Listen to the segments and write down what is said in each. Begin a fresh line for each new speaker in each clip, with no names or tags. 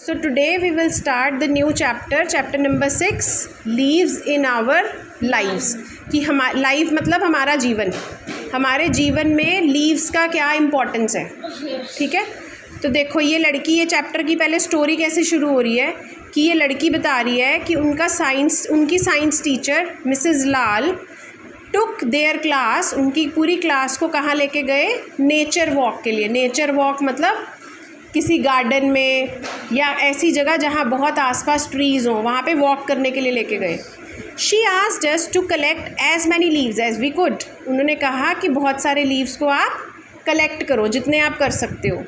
So today we will start the new chapter, chapter number 6, leaves in our lives. कि life मतलब हमारा जीवन, हमारे जीवन में लीव्स का क्या इम्पोर्टेंस है. ठीक है, तो देखो ये लड़की, ये चैप्टर की पहले स्टोरी कैसे शुरू हो रही है कि ये लड़की बता रही है कि उनकी science teacher Mrs Lal took there class, उनकी पूरी क्लास को कहाँ लेके गए, नेचर वॉक के लिए. नेचर वॉक मतलब किसी गार्डन में या ऐसी जगह जहाँ बहुत आसपास ट्रीज़ हों, वहाँ पे वॉक करने के लिए लेके गए. She asked us to collect as many leaves as we could. उन्होंने कहा कि बहुत सारे लीव्स को आप कलेक्ट करो, जितने आप कर सकते हो.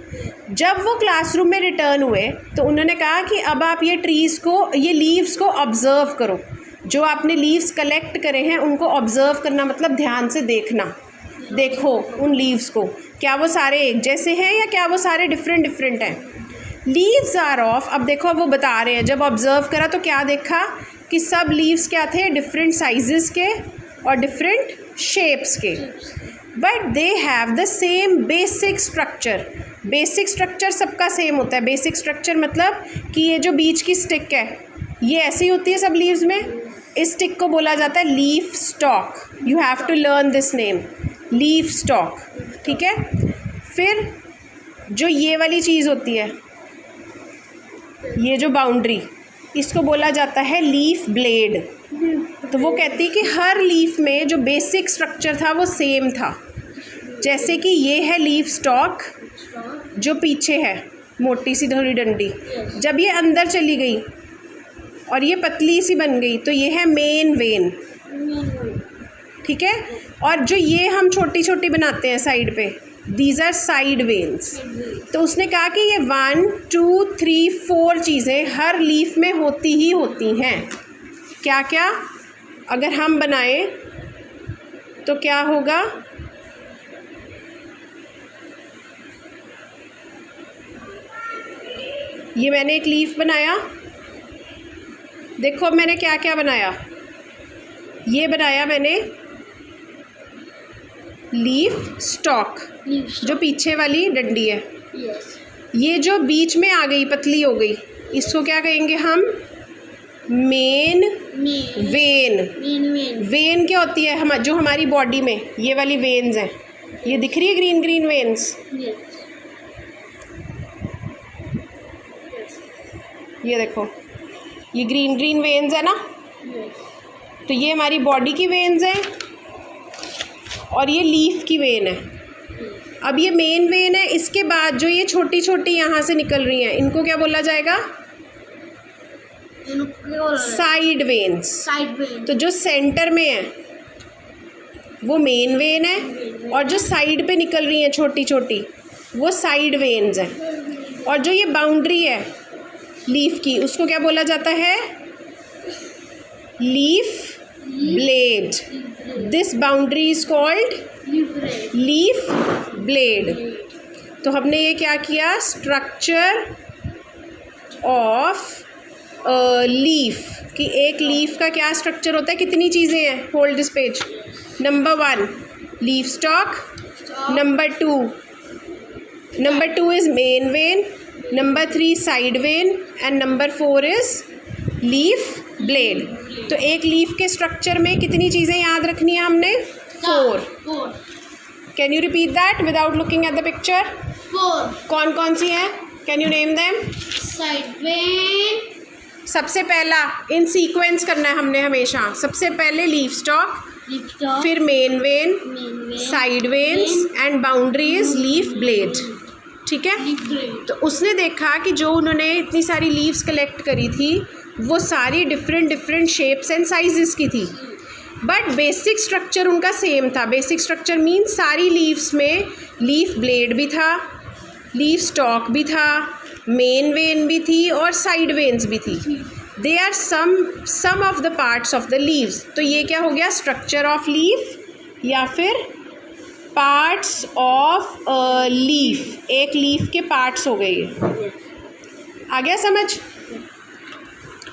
जब वो क्लासरूम में रिटर्न हुए तो उन्होंने कहा कि अब आप ये ट्रीज़ को, ये लीव्स को ऑब्ज़र्व करो. जो आपने लीव्स कलेक्ट करे हैं उनको ऑब्ज़र्व करना मतलब ध्यान से देखना. देखो उन लीव्स को, क्या वो सारे एक जैसे हैं या क्या वो सारे डिफरेंट हैं. लीव्स आर ऑफ, अब देखो वो बता रहे हैं, जब ऑब्ज़र्व करा तो क्या देखा कि सब लीव्स क्या थे, डिफरेंट साइजेस के और डिफरेंट शेप्स के. But they have the same basic structure. Basic structure सबका सेम होता है. बेसिक स्ट्रक्चर मतलब कि ये जो बीच की स्टिक है ये ऐसी होती है सब लीव्स में. इस स्टिक को बोला जाता है leaf stalk. You have to learn this name, leaf stalk. ठीक है, फिर जो ये वाली चीज़ होती है, ये जो बाउंड्री, इसको बोला जाता है लीफ ब्लेड. तो वो कहती है कि हर लीफ में जो बेसिक स्ट्रक्चर था वो सेम था. जैसे कि ये है लीफ स्टॉक जो पीछे है, मोटी सी थोड़ी डंडी. जब ये अंदर चली गई और ये पतली सी बन गई तो ये है मेन वेन. ठीक है, और जो ये हम छोटी छोटी बनाते हैं साइड पे, दीज आर साइड वेन्स. तो उसने कहा कि ये 1 2 3 4 चीज़ें हर लीफ में होती ही होती हैं. क्या क्या अगर हम बनाएं तो क्या होगा, ये मैंने एक लीफ बनाया. देखो मैंने क्या क्या बनाया. ये बनाया मैंने लीफ स्टॉक, जो पीछे वाली डंडी है. ये जो बीच में आ गई, पतली हो गई, इसको क्या कहेंगे हम, मेन वेन. वेन क्या होती है, हम जो हमारी बॉडी में ये वाली वेन्स हैं, ये दिख रही है ग्रीन ग्रीन वेन्स. ये देखो ये ग्रीन ग्रीन वेन्स है ना. तो ये हमारी बॉडी की वेन्स हैं और ये लीफ की वेन है. अब ये मेन वेन है, इसके बाद जो ये छोटी छोटी यहाँ से निकल रही हैं इनको क्या बोला जाएगा, साइड वेन्स. तो जो सेंटर में है वो मेन वेन है और जो साइड पे निकल रही हैं छोटी छोटी वो साइड वेन्स हैं. और जो ये बाउंड्री है लीफ की उसको क्या बोला जाता है, leaf blade. This boundary is called leaf blade. तो हमने ये क्या किया, स्ट्रक्चर ऑफ लीफ, कि एक लीफ का क्या स्ट्रक्चर होता है, कितनी चीज़ें हैं. Hold this page. Number 1 leaf stock, number 2 is main vein, number 3 side vein and number 4 is leaf blade. तो एक लीफ के स्ट्रक्चर में कितनी चीज़ें याद रखनी है हमने, 4. Can you repeat that without looking at the picture.
4.
कौन कौन सी हैं, can you name them.
Side when,
सबसे पहला इन सीक्वेंस करना है हमने हमेशा. सबसे पहले लीफ स्टॉक, फिर main vein, side veins and boundary is leaf blade. ठीक है, तो उसने देखा कि जो उन्होंने इतनी सारी लीव्स कलेक्ट करी थी वो सारी डिफरेंट शेप्स एंड साइजेस की थी. बट बेसिक स्ट्रक्चर उनका सेम था. बेसिक स्ट्रक्चर मीन्स सारी लीव्स में लीफ ब्लेड भी था, लीफ स्टॉक भी था, मेन वेन भी थी और साइड वेन्स भी थी. They are some of the parts of the leaves. तो ये क्या हो गया, स्ट्रक्चर ऑफ लीफ या फिर पार्ट्स ऑफ लीफ. एक लीफ के पार्ट्स हो गए. आ गया समझ.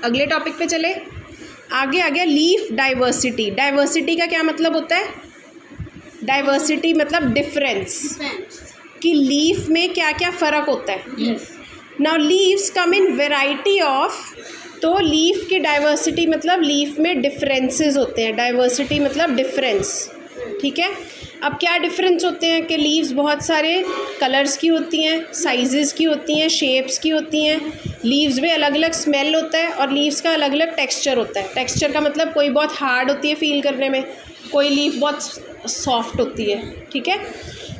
अगले टॉपिक पे चले. आगे आ गया लीफ डाइवर्सिटी. डाइवर्सिटी का क्या मतलब होता है, डाइवर्सिटी मतलब डिफरेंस, कि लीफ में क्या क्या फ़र्क होता है. Now leaves come in variety of, तो लीफ की डाइवर्सिटी मतलब लीफ में डिफरेंसेस होते हैं, डाइवर्सिटी मतलब डिफरेंस, ठीक है। अब क्या डिफरेंस होते हैं कि लीव्स बहुत सारे कलर्स की होती हैं, साइजेस की होती हैं, शेप्स की होती हैं, लीव्स में अलग अलग स्मेल होता है और लीव्स का अलग अलग टेक्सचर होता है। टेक्सचर का मतलब कोई बहुत हार्ड होती है फील करने में, कोई लीफ बहुत सॉफ्ट होती है, ठीक है।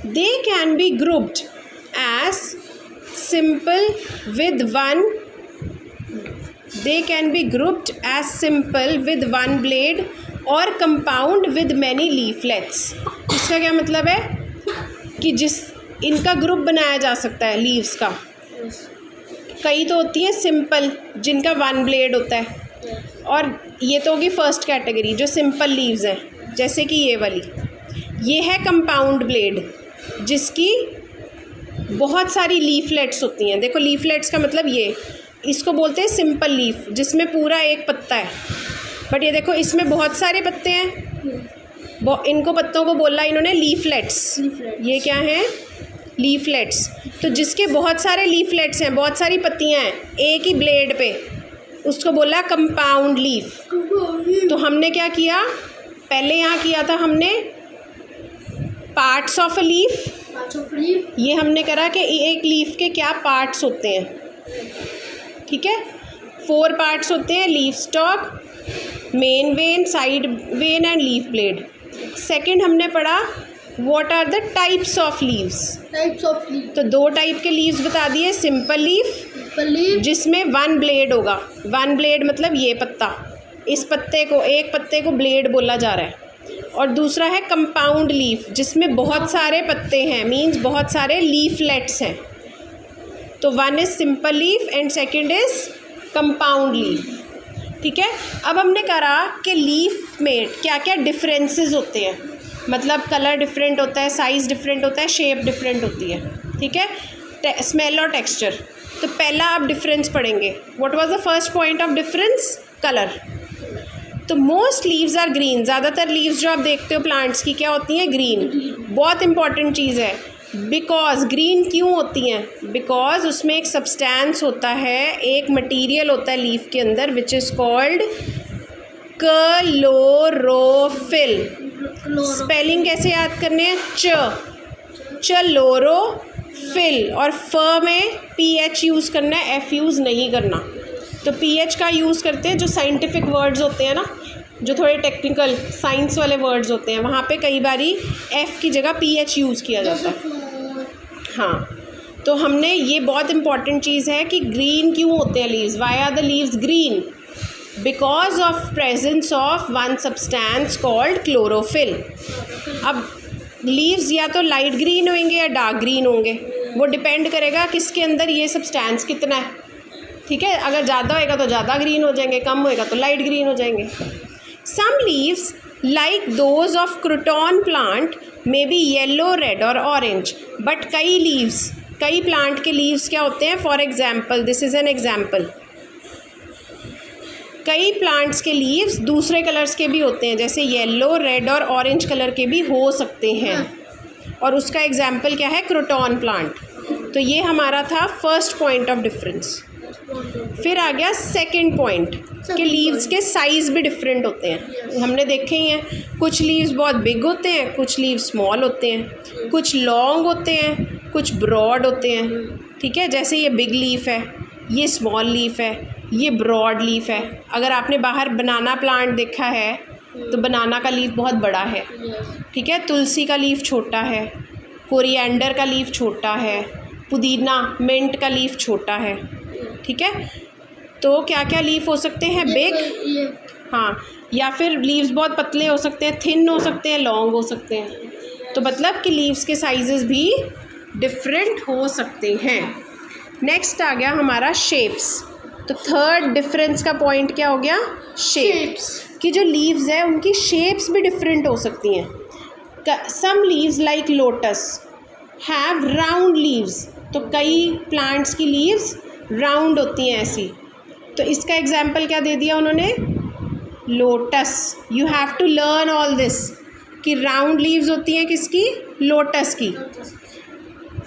They can be grouped as simple with one, they can be grouped as simple with one blade और कंपाउंड विद मैनी लीफलेट्स। इसका क्या मतलब है कि इनका ग्रुप बनाया जा सकता है लीव्स का। कई तो होती है सिंपल जिनका वन ब्लेड होता है, और ये तो होगी फर्स्ट कैटेगरी जो सिंपल लीव्स हैं, जैसे कि ये वाली, ये है कंपाउंड ब्लेड जिसकी बहुत सारी लीफलेट्स होती हैं। देखो लीफलेट्स का मतलब ये, इसको बोलते हैं सिंपल लीफ जिसमें पूरा एक पत्ता है, बट ये देखो इसमें बहुत सारे पत्ते हैं, इनको पत्तों को बोला इन्होंने लीफलेट्स। ये क्या है? लीफलेट्स। तो जिसके बहुत सारे लीफलेट्स हैं, बहुत सारी पत्तियां हैं एक ही ब्लेड पे, उसको बोला कंपाउंड लीफ। तो हमने क्या किया, पहले यहाँ किया था हमने पार्ट्स ऑफ अ लीफ, ये हमने करा कि एक लीफ के क्या पार्ट्स होते हैं, ठीक है। 4 पार्ट्स होते हैं, leaf stalk, main vein, side vein and leaf blade. Second हमने पढ़ा what are the types of leaves. तो 2 टाइप के लीव्स बता दिए, सिंपल लीफ जिसमें वन ब्लेड होगा, वन ब्लेड मतलब ये पत्ता, इस पत्ते को, एक पत्ते को ब्लेड बोला जा रहा है, और दूसरा है कंपाउंड लीफ जिसमें बहुत सारे पत्ते हैं, मीन्स बहुत सारे लीफलेट्स हैं। तो one is simple leaf and second is compound leaf, ठीक है। अब हमने करा कि लीफ में क्या क्या डिफरेंसेस होते हैं, मतलब कलर डिफरेंट होता है, साइज़ डिफरेंट होता है, शेप डिफरेंट होती है, ठीक है, स्मेल और टेक्सचर। तो पहला आप डिफरेंस पढ़ेंगे। What was the first point of difference? Colour. तो मोस्ट लीव्स आर ग्रीन, ज़्यादातर लीव्स जो आप देखते हो प्लांट्स की क्या होती हैं? ग्रीन। बहुत इंपॉर्टेंट चीज़ है, बिकॉज ग्रीन क्यों होती हैं? बिकॉज उसमें एक सब्सटेंस होता है, एक मटेरियल होता है लीफ के अंदर which is called chlorophyll. Spelling कैसे याद करने हैं? चलोरोफिल, और फ में PH यूज़ करना है, F यूज़ नहीं करना। तो PH का यूज़ करते हैं जो साइंटिफिक वर्ड्स होते हैं ना, जो थोड़े टेक्निकल साइंस वाले वर्ड्स होते हैं, वहाँ पे कई बारी F की जगह PH यूज़ किया जाता है। हाँ, तो हमने ये बहुत इंपॉर्टेंट चीज़ है कि ग्रीन क्यों होते हैं leaves, why are the leaves green? Because of presence of one substance called chlorophyll. अब लीव्स या तो लाइट ग्रीन होंगे या डार्क ग्रीन होंगे, वो डिपेंड करेगा किसके अंदर ये सब्सटेंस कितना है, ठीक है। अगर ज़्यादा होएगा तो ज़्यादा ग्रीन हो जाएंगे, कम होएगा तो लाइट ग्रीन हो जाएंगे। Some leaves like those of croton plant may be yellow, red और ऑरेंज, बट कई लीव्स, कई प्लांट के लीव्स क्या होते हैं? For example, this is an example, कई प्लांट्स के लीव्स दूसरे कलर्स के भी होते हैं, जैसे येलो, रेड और ऑरेंज कलर के भी हो सकते हैं, और उसका एग्जाम्पल क्या है? Crouton plant. तो ये हमारा था फर्स्ट पॉइंट ऑफ डिफरेंस। फिर आ गया सेकंड पॉइंट कि लीव्स के साइज़ भी डिफरेंट होते हैं। हमने देखे ही हैं, कुछ लीव्स बहुत बिग होते हैं, कुछ लीव्स स्मॉल होते हैं, कुछ लॉन्ग होते हैं, कुछ ब्रॉड होते हैं, ठीक है। जैसे ये बिग लीफ है, ये स्मॉल लीफ है, ये ब्रॉड लीफ है। अगर आपने बाहर बनाना प्लांट देखा है तो बनाना का लीफ बहुत बड़ा है, ठीक है। तुलसी का लीफ छोटा है, कोरिएंडर का लीफ छोटा है, पुदीना मिंट का लीफ छोटा है, ठीक है। तो क्या क्या लीफ हो सकते हैं? बिग, हाँ, या फिर लीव्स बहुत पतले हो सकते हैं, थिन हो सकते हैं, लॉन्ग हो सकते हैं। तो मतलब कि लीव्स के साइजेस भी डिफरेंट हो सकते हैं। नेक्स्ट आ गया हमारा शेप्स। तो थर्ड डिफरेंस का पॉइंट क्या हो गया? शेप्स। कि जो लीव्स है उनकी शेप्स भी डिफरेंट हो सकती हैं। Some leaves like lotus have round leaves, तो कई प्लांट्स की लीव्स राउंड होती हैं ऐसी। तो इसका एग्जाम्पल क्या दे दिया उन्होंने? Lotus. You have to learn all this कि राउंड लीव्स होती हैं किसकी? लोटस की।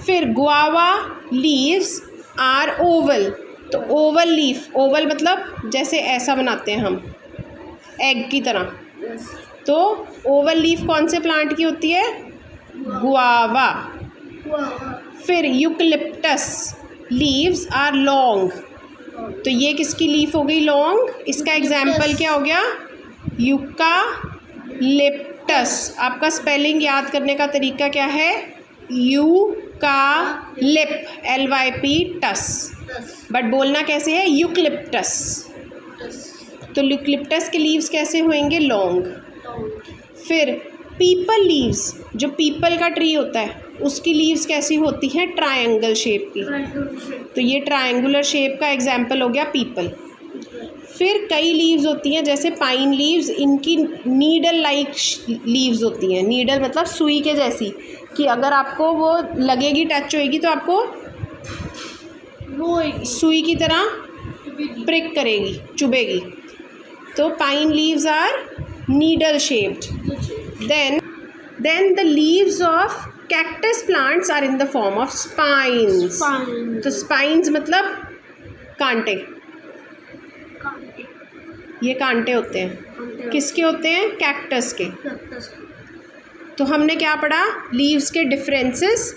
फिर गुआवा लीव्स आर ओवल। तो ओवल लीफ, ओवल मतलब जैसे ऐसा बनाते हैं हम एग की तरह। तो ओवल लीफ कौन से प्लांट की होती है? गुआवा। फिर यूकलिप्टस, लीव्स आर लॉन्ग। तो ये किसकी लीफ हो गई? लॉन्ग। इसका एग्जाम्पल क्या हो गया? यूकालिप्टस। आपका स्पेलिंग याद करने का तरीका क्या है? यूकालिप, LYP टस, बट बोलना कैसे है? यूकलिप्टस। तो यूकलिप्टस के लीव्स कैसे होंगे? लॉन्ग। फिर पीपल लीव्स, जो पीपल का ट्री होता है उसकी लीव्स कैसी होती हैं? ट्रायंगल शेप की। तो ये ट्रायंगुलर शेप का एग्जाम्पल हो गया पीपल। फिर कई लीव्स होती हैं जैसे पाइन लीव्स, इनकी नीडल लाइक लीव्स होती हैं। नीडल मतलब सुई के जैसी, कि अगर आपको वो लगेगी, टच होएगी तो आपको सुई की तरह प्रिक करेगी, चुभेगी। तो pine leaves are needle shaped. Then the leaves of cactus plants are in the form of spines. तो स्पाइन्स मतलब कांटे, ये कांटे होते हैं। किसके होते हैं? कैक्टस के। तो हमने क्या पढ़ा? लीव्स के डिफरेंसेस।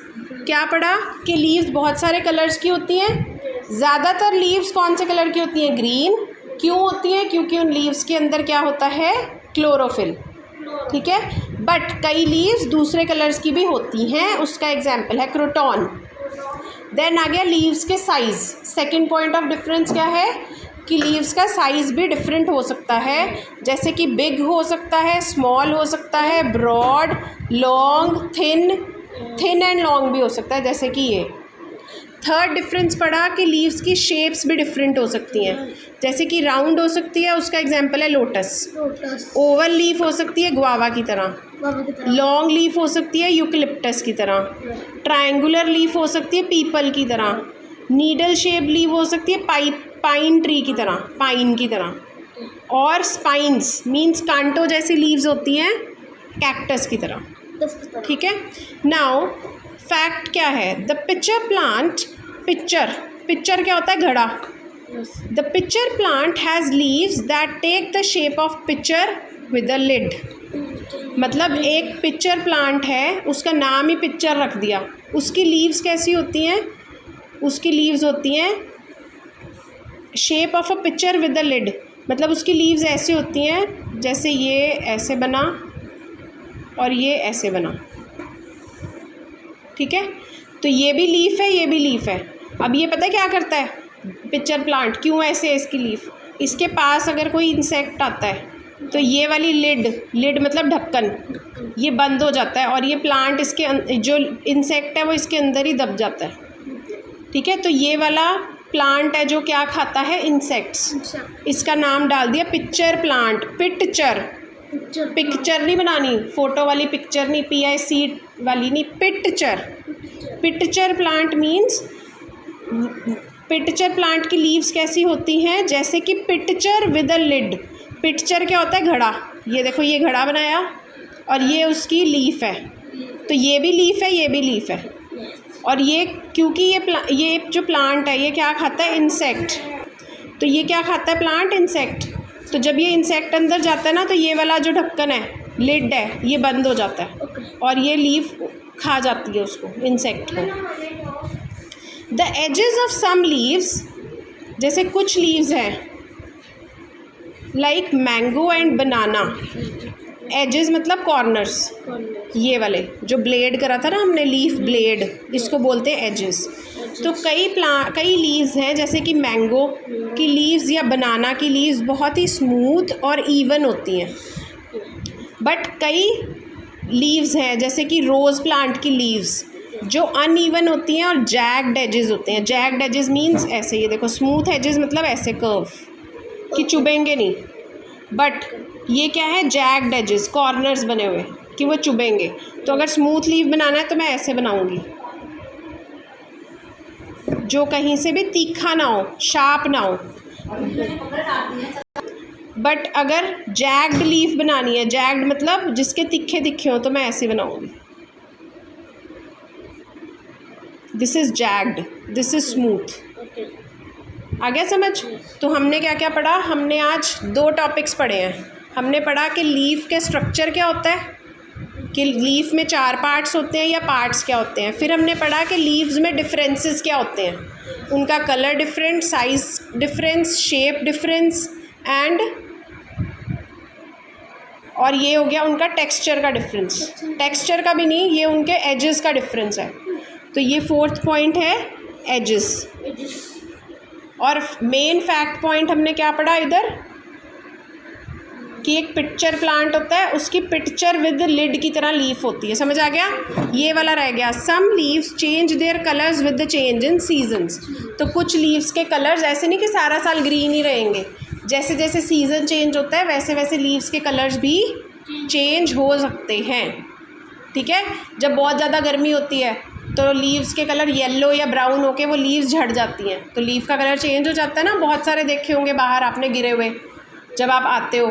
क्या पढ़ा? कि लीव्स बहुत सारे कलर्स की होती हैं। ज़्यादातर लीव्स कौन से कलर की होती हैं? ग्रीन। क्यों होती हैं? क्योंकि उन लीव्स के अंदर क्या होता है? क्लोरोफिल। ठीक है। बट कई लीव्स दूसरे कलर्स की भी होती हैं, उसका एग्जाम्पल है क्रोटॉन। देन आ गया लीव्स के size. Second point of difference क्या है? कि लीव्स का साइज़ भी डिफरेंट हो सकता है, जैसे कि बिग हो सकता है, स्मॉल हो सकता है, broad, long, thin and long भी हो सकता है, जैसे कि ये। थर्ड डिफरेंस पढ़ा कि लीव्स की शेप्स भी डिफरेंट हो सकती हैं, जैसे कि राउंड हो सकती है, उसका एग्जांपल है लोटस। ओवल लीफ हो सकती है गुआवा की तरह। लॉन्ग लीफ हो सकती है यूकलिप्टस की तरह। ट्रायंगुलर लीफ हो सकती है पीपल की तरह। नीडल शेप लीफ हो सकती है पाइन ट्री की तरह, पाइन की तरह। और स्पाइन्स मीन्स कांटों जैसी लीव्स होती हैं कैक्टस की तरह। ठीक है। नाउ फैक्ट क्या है? द पिक्चर प्लांट, पिक्चर क्या होता है? घड़ा। The pitcher plant has leaves that take the shape of pitcher with a lid. मतलब एक पिक्चर प्लांट है, उसका नाम ही पिक्चर रख दिया। उसकी लीव्स कैसी होती हैं? उसकी लीव्स होती हैं shape of a pitcher with a lid. मतलब उसकी लीव्स ऐसी होती हैं जैसे ये ऐसे बना और ये ऐसे बना। ठीक है। तो ये भी लीफ है, ये भी लीफ है। अब ये पता है क्या करता है पिक्चर प्लांट? क्यों ऐसे है इसकी लीफ? इसके पास अगर कोई इंसेक्ट आता है तो ये वाली लिड मतलब ढक्कन, ये बंद हो जाता है और ये प्लांट इसके जो इंसेक्ट है वो इसके अंदर ही दब जाता है। ठीक है। तो ये वाला प्लांट है जो क्या खाता है? इंसेक्ट्स। इसका नाम डाल दिया पिक्चर प्लांट। पिक्चर नहीं बनानी, फोटो वाली पिक्चर नहीं, PIC वाली नहीं, pitcher plant means pitcher plant की लीव्स कैसी होती हैं? जैसे कि pitcher with a lid. Pitcher क्या होता है? घड़ा। ये देखो, ये घड़ा बनाया और ये उसकी लीफ है। तो ये भी लीफ है, ये भी लीफ है। और ये क्योंकि ये जो प्लांट है ये क्या खाता है? इंसेक्ट। तो ये क्या खाता है प्लांट? इंसेक्ट। तो जब ये इंसेक्ट अंदर जाता है ना तो ये वाला जो ढक्कन है, लिड है, ये बंद हो जाता है और ये लीफ खा जाती है उसको, इंसेक्ट को। The edges of some leaves, जैसे कुछ लीव्स हैं like mango and banana. Edges मतलब कॉर्नर्स, ये वाले जो ब्लेड करा था ना हमने, लीफ ब्लेड, इसको बोलते हैं एजेस। तो कई लीव्स हैं जैसे कि मैंगो की लीव्स या बनाना की लीव्स बहुत ही स्मूथ और इवन होती हैं। बट कई लीव्स हैं जैसे कि रोज़ प्लांट की लीव्स जो अनइवन होती हैं और जैग्ड एजेस होते हैं। जैग्ड एजेस मीन्स ऐसे, ये देखो, स्मूथ एजेस मतलब ऐसे कर्व कि चुभेंगे नहीं। बट ये क्या है? जैग्ड एजेस, कॉर्नर्स बने हुए कि वो चुभेंगे। तो अगर स्मूथ लीफ बनाना है तो मैं ऐसे बनाऊंगी, जो कहीं से भी तीखा ना हो, शार्प ना हो। बट अगर जैग्ड लीफ बनानी है, जैग्ड मतलब जिसके तिखे तिखे हो, तो मैं ऐसे बनाऊंगी। This is jagged, this is smooth. आ गया समझ? तो हमने क्या क्या पढ़ा? हमने आज 2 टॉपिक्स पढ़े हैं। हमने पढ़ा कि लीफ के स्ट्रक्चर क्या होता है, कि लीफ में 4 पार्ट्स होते हैं या पार्ट्स क्या होते हैं। फिर हमने पढ़ा कि लीव्स में डिफरेंसेस क्या होते हैं, उनका colour different, size difference, shape difference and, और ये हो गया उनका टेक्सचर का डिफरेंस। टेक्सचर का भी नहीं, ये उनके एजेस का डिफरेंस है। तो ये 4th पॉइंट है, एजेस। और मेन फैक्ट पॉइंट हमने क्या पढ़ा इधर, कि एक पिक्चर प्लांट होता है, उसकी पिक्चर विद लिड की तरह लीफ होती है। समझ आ गया? ये वाला रह गया, some leaves change their colours with the change in seasons. तो कुछ लीव्स के कलर्स ऐसे नहीं कि सारा साल ग्रीन ही रहेंगे, जैसे जैसे सीज़न चेंज होता है वैसे वैसे लीव्स के कलर्स भी चेंज हो सकते हैं। ठीक है? जब बहुत ज़्यादा गर्मी होती है तो लीव्स के कलर येलो या ब्राउन होके वो लीव्स झड़ जाती हैं, तो लीफ का कलर चेंज हो जाता है ना। बहुत सारे देखे होंगे बाहर आपने गिरे हुए, जब आप आते हो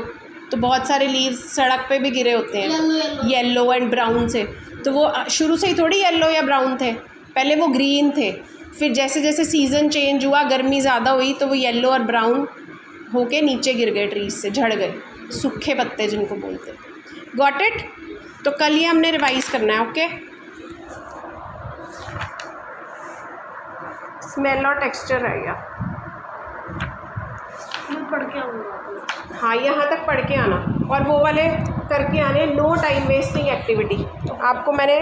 तो बहुत सारे लीव्स सड़क पे भी गिरे होते हैं येलो एंड ब्राउन से। तो वो शुरू से ही थोड़ी येलो या ब्राउन थे, पहले वो ग्रीन थे, फिर जैसे जैसे सीज़न चेंज हुआ, गर्मी ज़्यादा हुई, तो वो येलो और ब्राउन होके नीचे गिर गए, ट्रीज से झड़ गए, सूखे पत्ते जिनको बोलते हैं। Got it? तो कल ये हमने रिवाइज करना है। ओके, स्मेल और टेक्सचर रहेगा।
पढ़ के आऊँगा।
हाँ, यहाँ तक पढ़ के आना और वो वाले करके आने, नो टाइम वेस्टिंग एक्टिविटी। आपको मैंने